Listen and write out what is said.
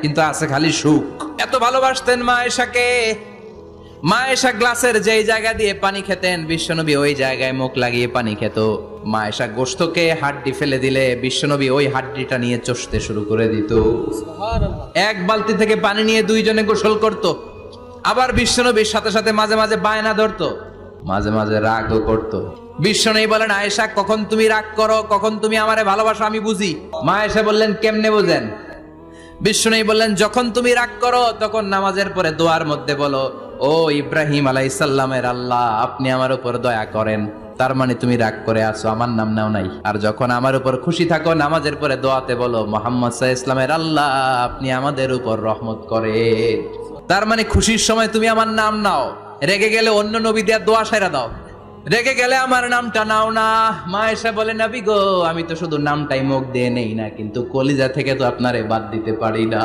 কিন্তু আছে খালি সুখ। এত ভালোবাসতেন মা আয়েশাকে। মা আয়েশা গ্লাসের যেই জায়গা দিয়ে পানি খেতেন, বিশ্বনবী ওই জায়গায় মুখ লাগিয়ে পানি খেত। মা আয়েশা গোশতকে হাড্ডি ফেলে দিলে বিশ্বনবী ওই হাড্ডিটা নিয়ে চষতে শুরু করে দিত। এক বালতি থেকে পানি নিয়ে দুইজনে গোসল করত। আবার বিশ্বনবীর সাথে সাথে মাঝে মাঝে বায়না ধরতো, মাঝে মাঝে রাগও করতো। বিশ্বনবী বলেন, আয়েশা কখন তুমি রাগ করো, কখন তুমি আমারে ভালোবাসো আমি বুঝি। মা আয়েশা বললেন, কেমনে বোঝেন? বিশ্বনবী বললেন, যখন তুমি রাগ করো তখন নামাজের পরে দোয়ার মধ্যে বলো, ও ইব্রাহিম আলাইহিস সালামের আল্লাহ, আপনি আমার উপর দয়া করেন। তার মানে তুমি রাগ করে আছো, আমার নাম নাও নাই। আর যখন আমার উপর খুশি থাকো নামাজের পরে দোয়াতে বলো, মুহাম্মদ সাল্লাল্লাহু আলাইহি ওয়াসাল্লামের আল্লাহ, আপনি আমাদের উপর রহমত করেন। তার মানে খুশির সময় তুমি আমার নাম নাও, রেগে গেলে অন্য নবী দেয়া দোয়া সাইরা দাও, রেগে গেলে আমার নামটা নাও না। মা আয়েশা বলে, নবী গো, আমি তো শুধু নামটাই মুখ দিয়ে নেই না, কিন্তু কলিজা থেকে তো আপনারে বাদ দিতে পারি না।